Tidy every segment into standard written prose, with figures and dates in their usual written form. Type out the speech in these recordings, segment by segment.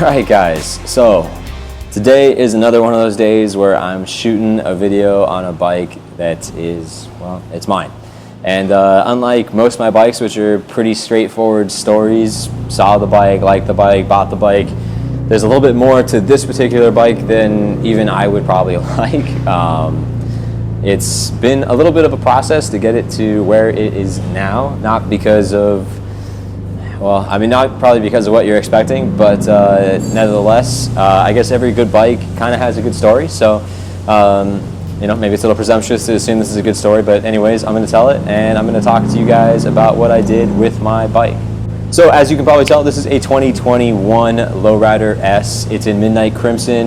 Alright guys, so today is another one of those days where I'm shooting a video on a bike that is, well, it's mine. And unlike most of my bikes, which are pretty straightforward stories, saw the bike, liked the bike, bought the bike, there's a little bit more to this particular bike than even I would probably like. It's been a little bit of a process to get it to where it is now, not because of, well, I mean, not probably because of what you're expecting, but nevertheless, I guess every good bike kind of has a good story. So, you know, maybe it's a little presumptuous to assume this is a good story, but anyways, I'm going to tell it, and I'm going to talk to you guys about what I did with my bike. So, as you can probably tell, this is a 2021 LowRiderS. It's in Midnight Crimson,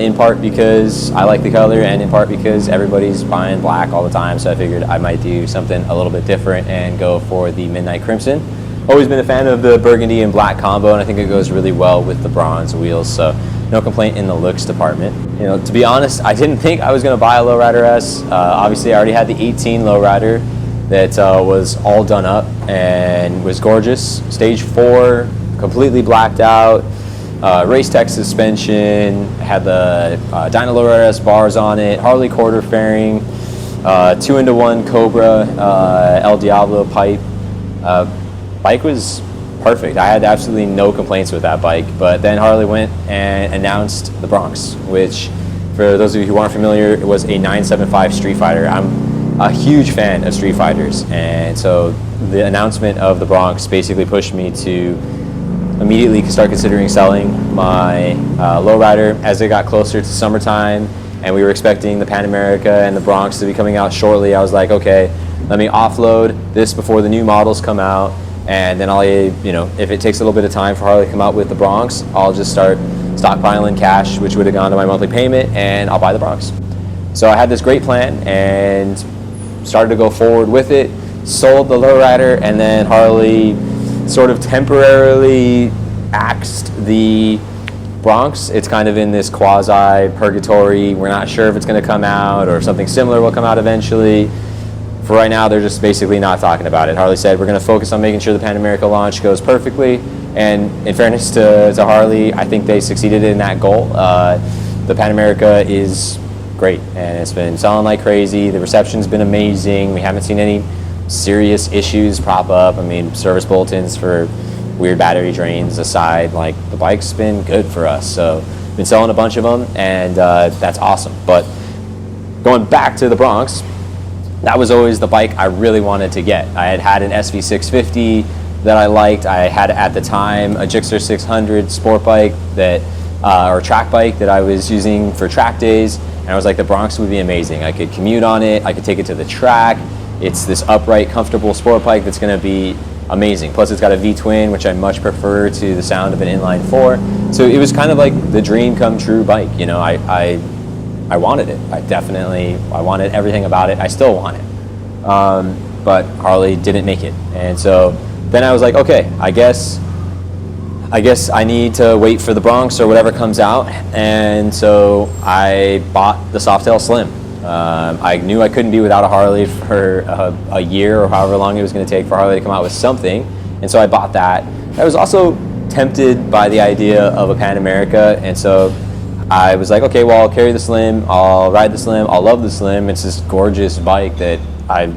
in part because I like the color, and in part because everybody's buying black all the time, so I figured I might do something a little bit different and go for the Midnight Crimson. Always been a fan of the burgundy and black combo, and I think it goes really well with the bronze wheels, so no complaint in the looks department. You know, to be honest, I didn't think I was going to buy a LowRiderS. Obviously, I already had the 18 Lowrider that was all done up and was gorgeous. Stage 4, completely blacked out, race tech suspension, had the Dyna LowRiderS bars on it, Harley quarter fairing, 2-into-1 Cobra El Diablo pipe. Bike was perfect. I had absolutely no complaints with that bike, but then Harley went and announced the Bronx, which, for those of you who aren't familiar, it was a 975 Street Fighter. I'm a huge fan of Street Fighters, and so the announcement of the Bronx basically pushed me to immediately start considering selling my lowrider. As it got closer to summertime and we were expecting the Pan America and the Bronx to be coming out shortly, I was like, okay, let me offload this before the new models come out. And then I'll, you know, if it takes a little bit of time for Harley to come out with the Bronx, I'll just start stockpiling cash, which would have gone to my monthly payment, and I'll buy the Bronx. So I had this great plan and started to go forward with it, sold the lowrider, and then Harley sort of temporarily axed the Bronx. It's kind of in this quasi-purgatory. We're not sure if it's going to come out or if something similar will come out eventually. For right now, they're just basically not talking about it. Harley said, we're going to focus on making sure the Pan America launch goes perfectly. And in fairness to Harley, I think they succeeded in that goal. The Pan America is great, and it's been selling like crazy. The reception's been amazing. We haven't seen any serious issues pop up. I mean, service bulletins for weird battery drains aside, like, the bike's been good for us. So, been selling a bunch of them, and that's awesome. But going back to the Bronx, that was always the bike I really wanted to get. I had had an SV650 that I liked. I had at the time a Gixxer 600 sport bike that, or track bike that I was using for track days, and I was like, the Bronx would be amazing. I could commute on it, I could take it to the track. It's this upright, comfortable sport bike that's gonna be amazing. Plus it's got a V-twin, which I much prefer to the sound of an inline 4. So it was kind of like the dream come true bike. You know, I wanted it. I wanted everything about it. I still want it. But Harley didn't make it. And so then I was like, okay, I guess I need to wait for the Bronx or whatever comes out. And so I bought the Softail Slim. I knew I couldn't be without a Harley for a year or however long it was going to take for Harley to come out with something. And so I bought that. I was also tempted by the idea of a Pan America. And so I was like, okay, well, I'll carry the Slim, I'll ride the Slim, I'll love the Slim. It's this gorgeous bike that I've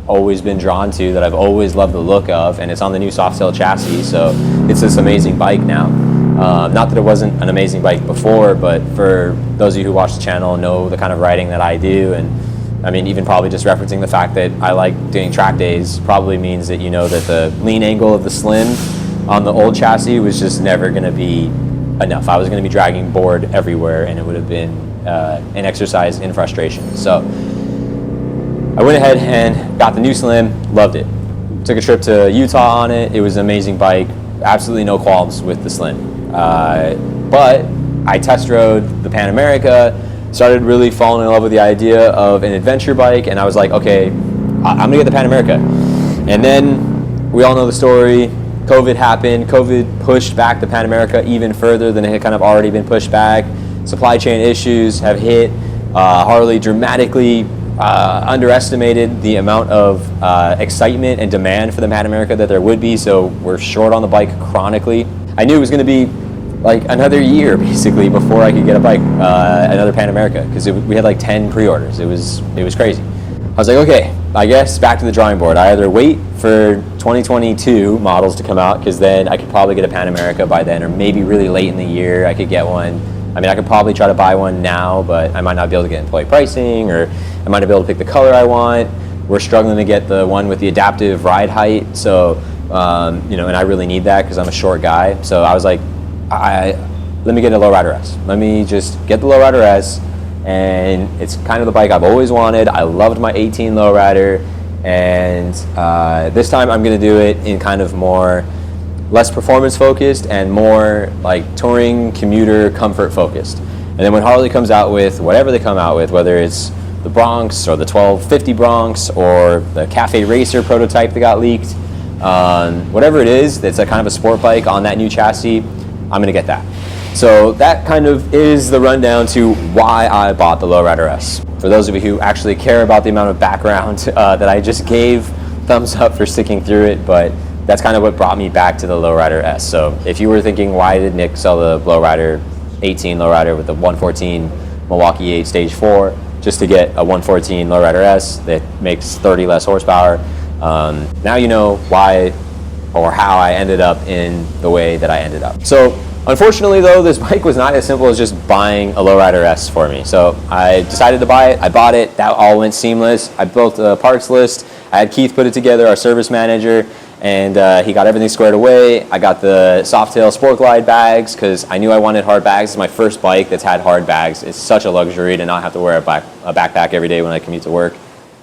always been drawn to, that I've always loved the look of, and it's on the new Softail chassis, so it's this amazing bike now. Not that it wasn't an amazing bike before, but for those of you who watch the channel know the kind of riding that I do, and I mean, even probably just referencing the fact that I like doing track days probably means that you know that the lean angle of the Slim on the old chassis was just never going to be enough. I was going to be dragging board everywhere, and it would have been an exercise in frustration. So I went ahead and got the new Slim, loved it. Took a trip to Utah on it. It was an amazing bike, absolutely no qualms with the Slim. But I test rode the Pan America, started really falling in love with the idea of an adventure bike, and I was like, okay, I'm gonna get the Pan America. And then we all know the story. COVID happened. COVID pushed back the Pan America even further than it had kind of already been pushed back. Supply chain issues have hit. Harley dramatically underestimated the amount of excitement and demand for the Pan America that there would be, so we're short on the bike chronically. I knew it was going to be like another year basically before I could get a bike, another Pan America, because we had like 10 pre-orders. It was crazy. I was like, okay, I guess back to the drawing board. I either wait for 2022 models to come out, because then I could probably get a Pan America by then, or maybe really late in the year I could get one. I mean, I could probably try to buy one now, but I might not be able to get employee pricing, or I might not be able to pick the color I want. We're struggling to get the one with the adaptive ride height, so you know, and I really need that because I'm a short guy. So I was like, let me get a LowRiderS. Let me just get the LowRiderS, and it's kind of the bike I've always wanted. I loved my 18 Lowrider, and this time I'm going to do it in kind of more less performance focused and more like touring, commuter, comfort focused. And then when Harley comes out with whatever they come out with, whether it's the Bronx or the 1250 Bronx or the Cafe Racer prototype that got leaked, whatever it is that's a kind of a sport bike on that new chassis, I'm gonna get that. So that kind of is the rundown to why I bought the LowRiderS. For those of you who actually care about the amount of background that I just gave, thumbs up for sticking through it, but that's kind of what brought me back to the LowRiderS. So if you were thinking, why did Nick sell the Lowrider 18 Lowrider with the 114 Milwaukee 8 Stage 4 just to get a 114 LowRiderS that makes 30 less horsepower? Now you know why or how I ended up in the way that I ended up. So unfortunately though, this bike was not as simple as just buying a LowRiderS for me. So I decided to buy it, I bought it, that all went seamless. I built a parts list, I had Keith put it together, our service manager, and he got everything squared away. I got the Softail Sport Glide bags because I knew I wanted hard bags. It's my first bike that's had hard bags. It's such a luxury to not have to wear a backpack every day when I commute to work.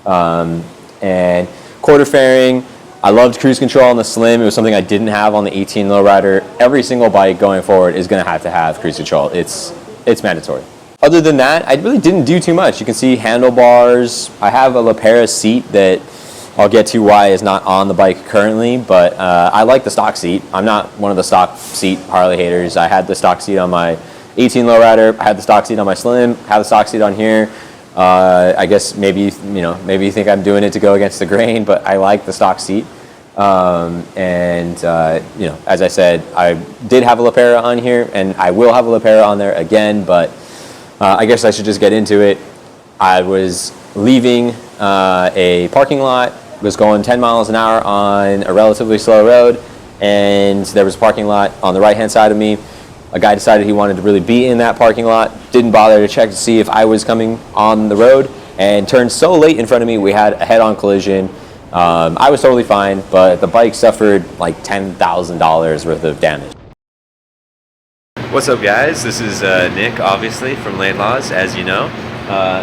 And quarter fairing. I loved cruise control on the Slim. It was something I didn't have on the 18 Lowrider. Every single bike going forward is going to have cruise control. It's mandatory. Other than that, I really didn't do too much. You can see handlebars. I have a LowRiderS seat that I'll get to why is not on the bike currently, but I like the stock seat. I'm not one of the stock seat Harley haters. I had the stock seat on my 18 Lowrider. I had the stock seat on my Slim. I have the stock seat on here. I guess maybe you think I'm doing it to go against the grain, but I like the stock seat. As I said, I did have a LowRiderS on here, and I will have a LowRiderS on there again, but I guess I should just get into it. I was leaving a parking lot, was going 10 miles an hour on a relatively slow road, and there was a parking lot on the right hand side of me. A guy decided he wanted to really be in that parking lot, didn't bother to check to see if I was coming on the road, and turned so late in front of me we had a head-on collision. I was totally fine, but the bike suffered like $10,000 worth of damage. What's up guys, this is Nick, obviously, from Laidlaw's, as you know.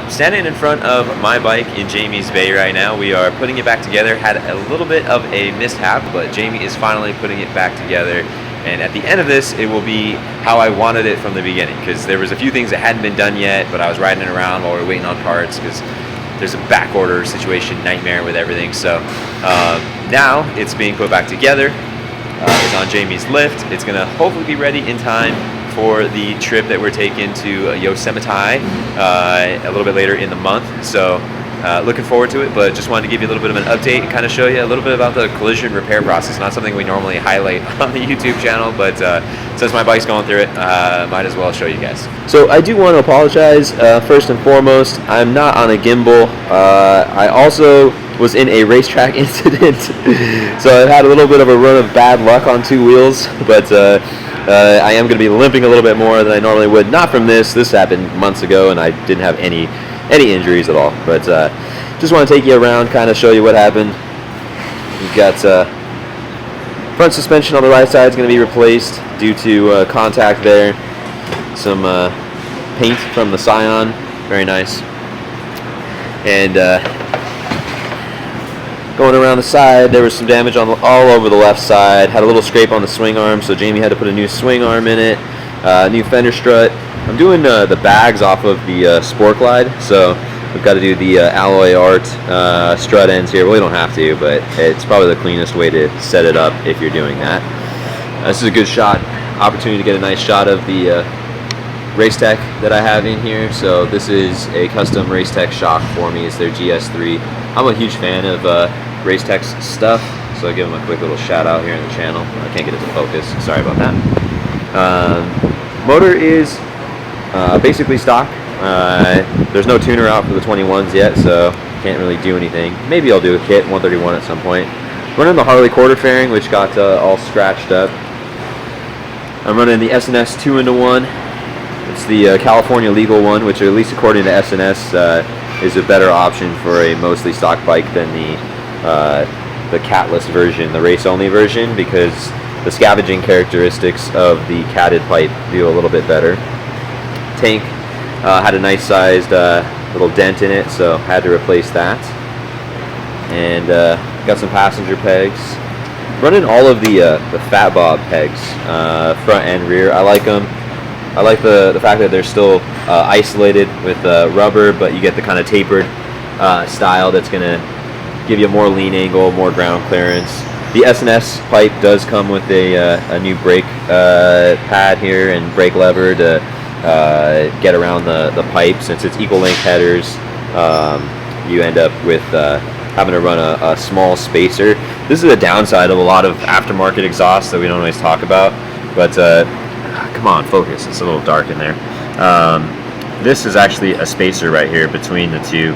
Standing in front of my bike in Jamie's bay right now. We are putting it back together. Had a little bit of a mishap, but Jamie is finally putting it back together. And at the end of this, it will be how I wanted it from the beginning, because there was a few things that hadn't been done yet, but I was riding it around while we were waiting on parts, because there's a back order situation nightmare with everything. So now it's being put back together. It's on Jamie's lift. It's going to hopefully be ready in time for the trip that we're taking to Yosemite a little bit later in the month. So looking forward to it, but just wanted to give you a little bit of an update and kind of show you a little bit about the collision repair process. Not something we normally highlight on the YouTube channel, but since my bike's going through it, might as well show you guys. So I do want to apologize first and foremost. I'm not on a gimbal. I also was in a racetrack incident, so I've had a little bit of a run of bad luck on two wheels, but I am going to be limping a little bit more than I normally would. Not from this. This happened months ago, and I didn't have any injuries at all. But just want to take you around, kind of show you what happened. We've got front suspension on the right side is going to be replaced due to contact there. Some paint from the Scion, very nice. And going around the side, there was some damage on all over the left side. Had a little scrape on the swing arm, so Jamie had to put a new swing arm in it. New fender strut. I'm doing the bags off of the Sport Glide, so we've got to do the alloy art strut ends here. Well, you don't have to, but it's probably the cleanest way to set it up if you're doing that. This is a good opportunity to get a nice shot of the Race Tech that I have in here. So this is a custom Race Tech shock for me. It's their GS3. I'm a huge fan of Race Tech's stuff, so I'll give them a quick little shout out here in the channel. I can't get it to focus, sorry about that. Motor is basically stock. There's no tuner out for the 21s yet, so can't really do anything. Maybe I'll do a kit 131 at some point. Running the Harley quarter fairing, which got all scratched up. I'm running the S&S 2-in-1. It's the California legal one, which at least according to S&S is a better option for a mostly stock bike than the catless version, the race-only version, because the scavenging characteristics of the catted pipe do a little bit better. Tank had a nice sized little dent in it, so had to replace that. And got some passenger pegs. Running all of the Fat Bob pegs, front and rear. I like them. I like the fact that they're still isolated with rubber, but you get the kind of tapered style that's going to give you more lean angle, more ground clearance. The S&S pipe does come with a new brake pad here and brake lever to get around the pipe. Since it's equal length headers, you end up with having to run a small spacer. This is a downside of a lot of aftermarket exhausts that we don't always talk about, but come on, focus, it's a little dark in there. This is actually a spacer right here between the two,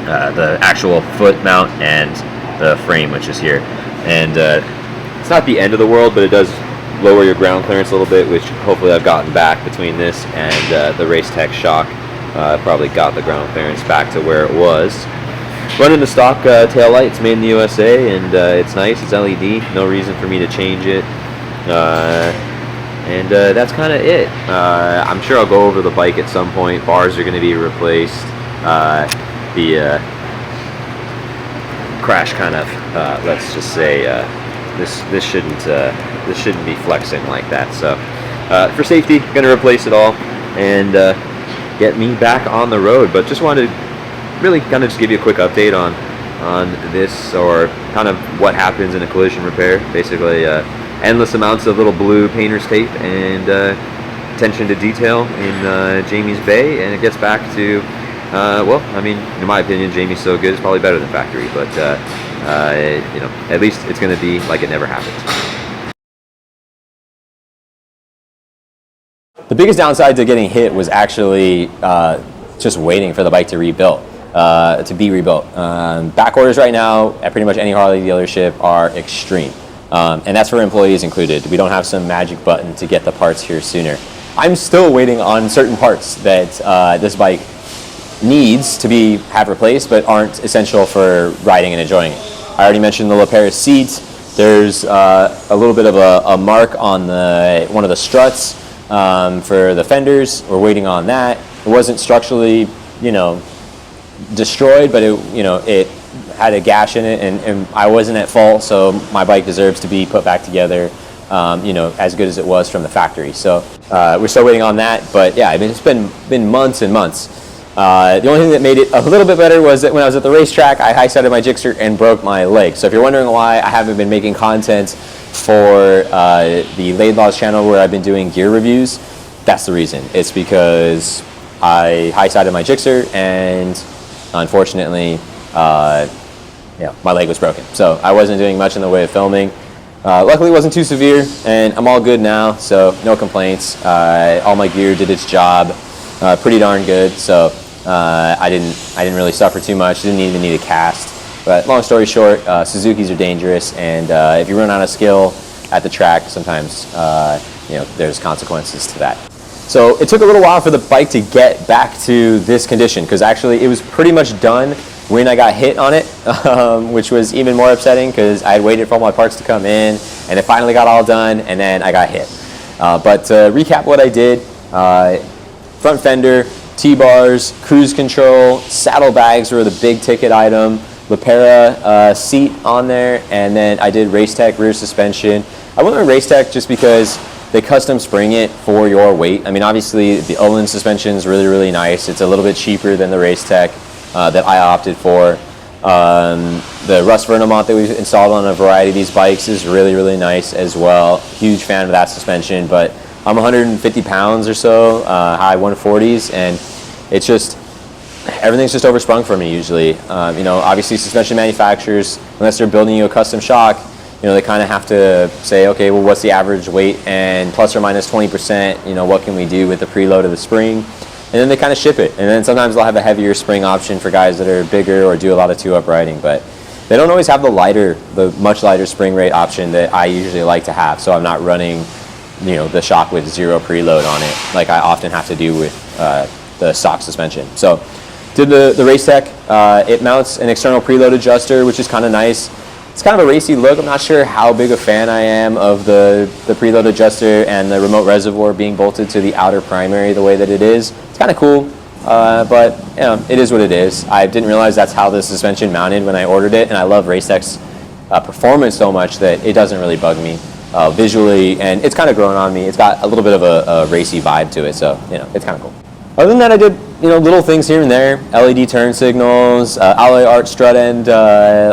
the actual foot mount and the frame, which is here. And it's not the end of the world, but it does lower your ground clearance a little bit, which hopefully I've gotten back between this and the Race Tech shock. Probably got the ground clearance back to where it was. Running the stock tail light. It's made in the USA, and it's nice. It's LED. No reason for me to change it. And that's kind of it. I'm sure I'll go over the bike at some point. Bars are going to be replaced. The crash kind of, let's just say, this shouldn't be flexing like that. So for safety, going to replace it all and get me back on the road. But just wanted to really kind of just give you a quick update on this, or kind of what happens in a collision repair. Basically endless amounts of little blue painter's tape and attention to detail in Jamie's bay, and it gets back to well, I mean, in my opinion, Jamie's so good, it's probably better than factory, but you know, at least it's going to be like it never happened. The biggest downside to getting hit was actually just waiting for the bike to be rebuilt. Back orders right now at pretty much any Harley dealership are extreme, and that's for employees included. We don't have some magic button to get the parts here sooner. I'm still waiting on certain parts that this bike needs to have replaced, but aren't essential for riding and enjoying it. I already mentioned the LowRiderS seat. There's a little bit of a mark on one of the struts for the fenders. We're waiting on that. It wasn't structurally, you know, destroyed, but it had a gash in it, and I wasn't at fault, so my bike deserves to be put back together, you know, as good as it was from the factory. So we're still waiting on that, but yeah, I mean, it's been months and months. The only thing that made it a little bit better was that when I was at the racetrack, I high-sided my Gixxer and broke my leg. So if you're wondering why I haven't been making content for the Laidlaw's channel where I've been doing gear reviews, that's the reason. It's because I high-sided my Gixxer, and unfortunately, yeah, my leg was broken. So I wasn't doing much in the way of filming. Luckily, it wasn't too severe, and I'm all good now, so no complaints. All my gear did its job pretty darn good, so I didn't really suffer too much. Didn't even need a cast. But long story short, Suzukis are dangerous, and if you run out of skill at the track, sometimes you know, there's consequences to that. So it took a little while for the bike to get back to this condition, because actually it was pretty much done when I got hit on it, which was even more upsetting because I had waited for all my parts to come in, and it finally got all done, and then I got hit. But to recap what I did, front fender, T-bars, cruise control, saddlebags were the big ticket item, Lapera seat on there, and then I did Race Tech rear suspension. I went with Race Tech just because they custom spring it for your weight. I mean, obviously the Olin suspension is really, really nice. It's a little bit cheaper than the Race Tech that I opted for. The Rust Vernomont that we've installed on a variety of these bikes is really, really nice as well. Huge fan of that suspension, but I'm 150 pounds or so, high 140s, and it's just, everything's just oversprung for me usually. You know, obviously suspension manufacturers, unless they're building you a custom shock, you know, they kind of have to say, okay, well, what's the average weight and plus or minus 20%, you know, what can we do with the preload of the spring? And then they kind of ship it. And then sometimes they'll have a heavier spring option for guys that are bigger or do a lot of 2-up riding, but they don't always have the much lighter spring rate option that I usually like to have. So I'm not running, you know, the shock with 0 preload on it like I often have to do with the stock suspension. So did the Race Tech. It mounts an external preload adjuster, which is kind of nice. It's kind of a racy look. I'm not sure how big a fan I am of the preload adjuster and the remote reservoir being bolted to the outer primary the way that it is. It's kind of cool, but you know, it is what it is. I didn't realize that's how the suspension mounted when I ordered it, and I love Race Tech's performance so much that it doesn't really bug me visually, and it's kind of grown on me. It's got a little bit of a racy vibe to it, so you know, it's kind of cool. Other than that, I did, you know, little things here and there. LED turn signals, alloy art strut end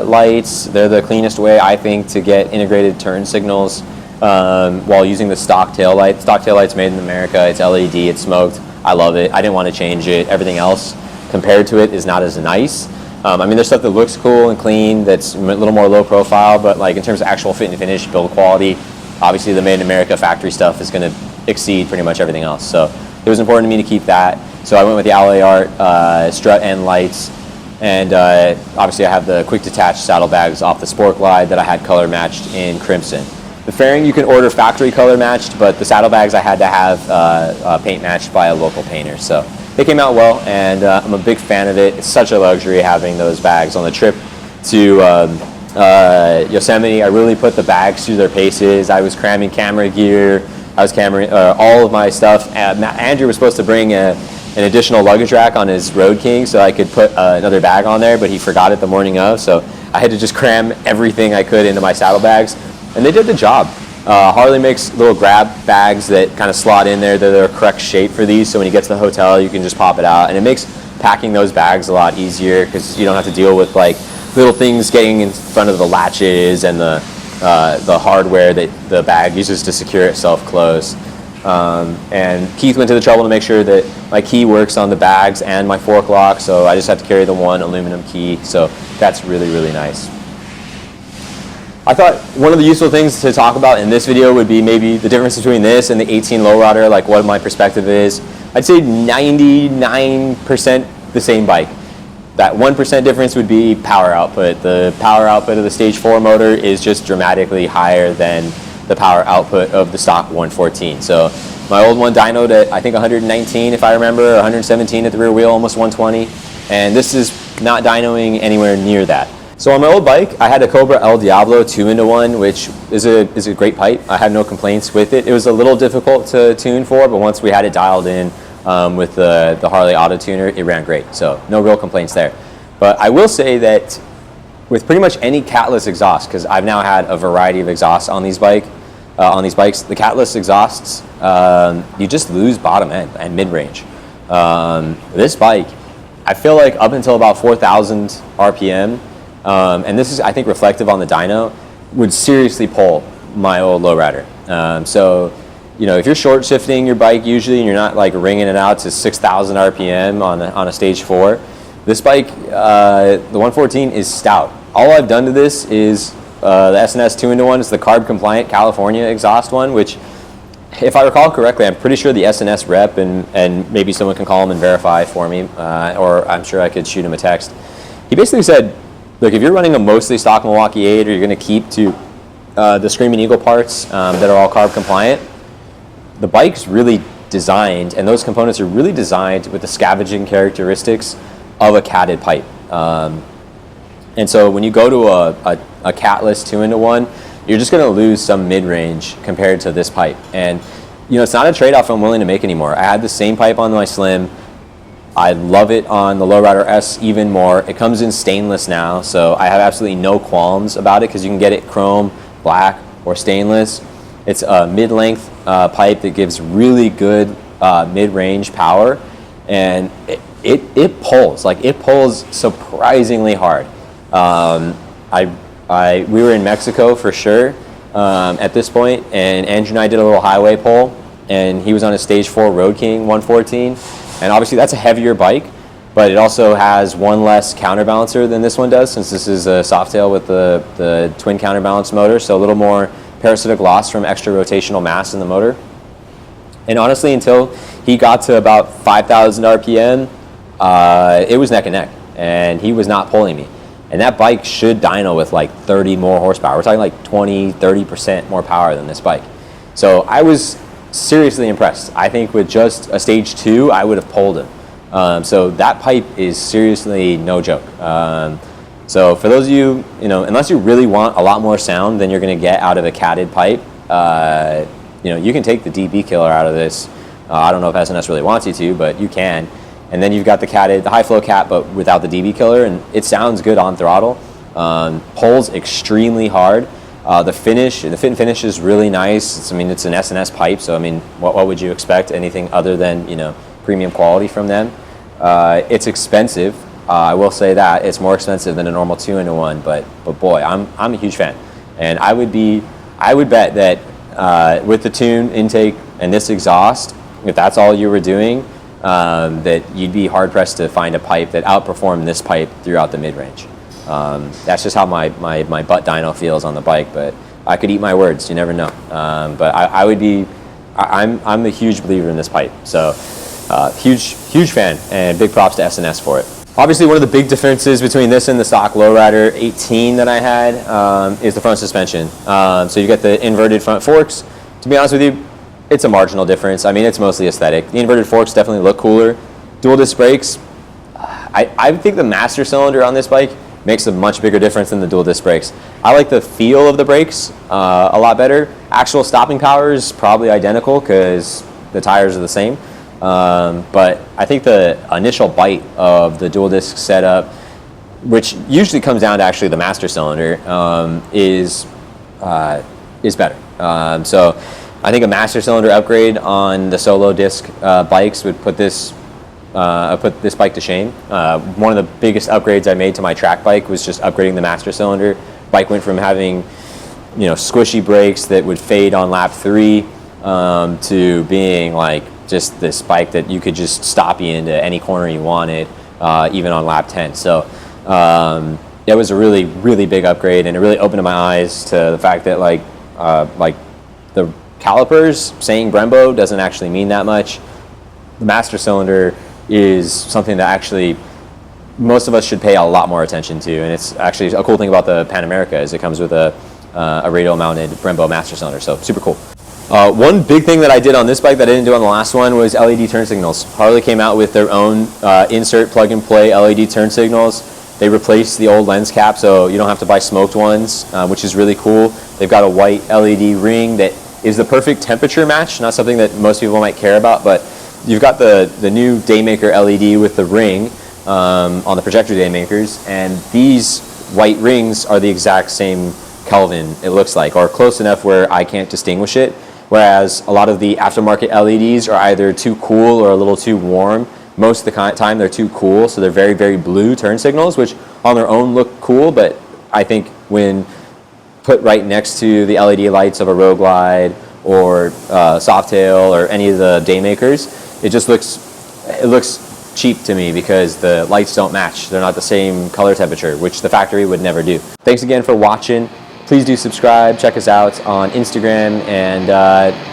lights. They're the cleanest way, I think, to get integrated turn signals while using the stock tail light. Stock tail light's made in America. It's LED. It's smoked. I love it. I didn't want to change it. Everything else compared to it is not as nice. I mean, there's stuff that looks cool and clean that's a little more low profile, but like in terms of actual fit and finish, build quality, obviously the made in America factory stuff is going to exceed pretty much everything else. So it was important to me to keep that. So I went with the alloy art strut end lights, and obviously I have the quick detach saddlebags off the Sport Glide that I had color matched in crimson. The fairing you can order factory color matched, but the saddlebags I had to have paint matched by a local painter. So they came out well, and I'm a big fan of it. It's such a luxury having those bags on the trip to Yosemite. I really put the bags through their paces. I was cramming camera gear. I was carrying all of my stuff. Andrew was supposed to bring an additional luggage rack on his Road King so I could put another bag on there, but he forgot it the morning of, so I had to just cram everything I could into my saddlebags, and they did the job. Harley makes little grab bags that kind of slot in there. They're the correct shape for these, so when you get to the hotel, you can just pop it out, and it makes packing those bags a lot easier because you don't have to deal with like little things getting in front of the latches and the hardware that the bag uses to secure itself closed. And Keith went to the trouble to make sure that my key works on the bags and my fork lock, so I just have to carry the one aluminum key, so that's really, really nice. I thought one of the useful things to talk about in this video would be maybe the difference between this and the 18 Lowrider, like what my perspective is. I'd say 99% the same bike. That 1% difference would be power output. The power output of the Stage 4 motor is just dramatically higher than the power output of the stock 114. So my old one dynoed at I think 119 if I remember, or 117 at the rear wheel, almost 120. And this is not dynoing anywhere near that. So on my old bike, I had a Cobra El Diablo 2-in-1, which is a great pipe. I had no complaints with it. It was a little difficult to tune for, but once we had it dialed in, with the Harley Auto Tuner, it ran great, so no real complaints there. But I will say that with pretty much any catless exhaust, because I've now had a variety of exhausts on these bikes, the catless exhausts, you just lose bottom end and mid-range. This bike, I feel like up until about 4,000 RPM, and this is I think reflective on the dyno, would seriously pull my old Lowrider. So you know, if you're short shifting your bike usually and you're not like ringing it out to 6,000 RPM on a Stage 4, this bike, the 114 is stout. All I've done to this is the S&S 2-in-1 is the carb compliant California exhaust one, which if I recall correctly, I'm pretty sure the S&S rep, and maybe someone can call him and verify for me, or I'm sure I could shoot him a text. He basically said, look, if you're running a mostly stock Milwaukee 8 or you're going to keep to the Screaming Eagle parts that are all carb compliant, the bike's really designed, and those components are really designed with the scavenging characteristics of a catted pipe. And so when you go to a catless 2-in-1, you're just going to lose some mid-range compared to this pipe. And you know, it's not a trade-off I'm willing to make anymore. I had the same pipe on my Slim. I love it on the Lowrider S even more. It comes in stainless now, so I have absolutely no qualms about it because you can get it chrome, black, or stainless. It's a mid-length pipe that gives really good mid-range power, and it pulls. Like, it pulls surprisingly hard. We were in Mexico for sure at this point, and Andrew and I did a little highway pull, and he was on a Stage 4 Road King 114, and obviously that's a heavier bike, but it also has one less counterbalancer than this one does, since this is a Softail with the twin counterbalance motor, so a little more parasitic loss from extra rotational mass in the motor. And honestly, until he got to about 5,000 RPM, it was neck and neck, and he was not pulling me. And that bike should dyno with like 30 more horsepower. We're talking like 20, 30% more power than this bike. So I was seriously impressed. I think with just a stage 2, I would have pulled him. So that pipe is seriously no joke. So for those of you, unless you really want a lot more sound than you're going to get out of a catted pipe, you can take the dB killer out of this. I don't know if SNS really wants you to, but you can. And then you've got the high flow cat, but without the dB killer, and it sounds good on throttle. Pulls extremely hard. The fit and finish is really nice. It's an SNS pipe, so what would you expect? Anything other than premium quality from them? It's expensive. I will say that it's more expensive than a normal 2-in-1, but boy, I'm a huge fan, and I would bet that with the tune intake and this exhaust, if that's all you were doing, that you'd be hard pressed to find a pipe that outperformed this pipe throughout the mid range. That's just how my butt dyno feels on the bike, but I could eat my words. You never know. But I'm a huge believer in this pipe. So huge fan, and big props to SNS for it. Obviously, one of the big differences between this and the stock LowRider 18 that I had is the front suspension. So you get the inverted front forks. To be honest with you, it's a marginal difference. It's mostly aesthetic. The inverted forks definitely look cooler. Dual disc brakes, I think the master cylinder on this bike makes a much bigger difference than the dual disc brakes. I like the feel of the brakes a lot better. Actual stopping power is probably identical because the tires are the same. But I think the initial bite of the dual disc setup, which usually comes down to actually the master cylinder, is better. So I think a master cylinder upgrade on the solo disc bikes would put this bike to shame. One of the biggest upgrades I made to my track bike was just upgrading the master cylinder. Bike went from having squishy brakes that would fade on lap 3 to being like just this bike that you could just stop you into any corner you wanted, even on lap 10. So it was a really, really big upgrade, and it really opened my eyes to the fact that like the calipers saying Brembo doesn't actually mean that much. The master cylinder is something that actually most of us should pay a lot more attention to, and it's actually a cool thing about the Pan America is it comes with a radial mounted Brembo master cylinder, so super cool. One big thing that I did on this bike that I didn't do on the last one was LED turn signals. Harley came out with their own insert plug and play LED turn signals. They replaced the old lens cap, so you don't have to buy smoked ones, which is really cool. They've got a white LED ring that is the perfect temperature match, not something that most people might care about, but you've got the new Daymaker LED with the ring on the projector Daymakers, and these white rings are the exact same Kelvin, it looks like, or close enough where I can't distinguish it, whereas a lot of the aftermarket LEDs are either too cool or a little too warm. Most of the time they're too cool, so they're very, very blue turn signals, which on their own look cool, but I think when put right next to the LED lights of a Road Glide or Softail or any of the Daymakers, it looks cheap to me because the lights don't match. They're not the same color temperature, which the factory would never do. Thanks again for watching. Please do subscribe, check us out on Instagram, and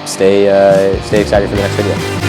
stay excited for the next video.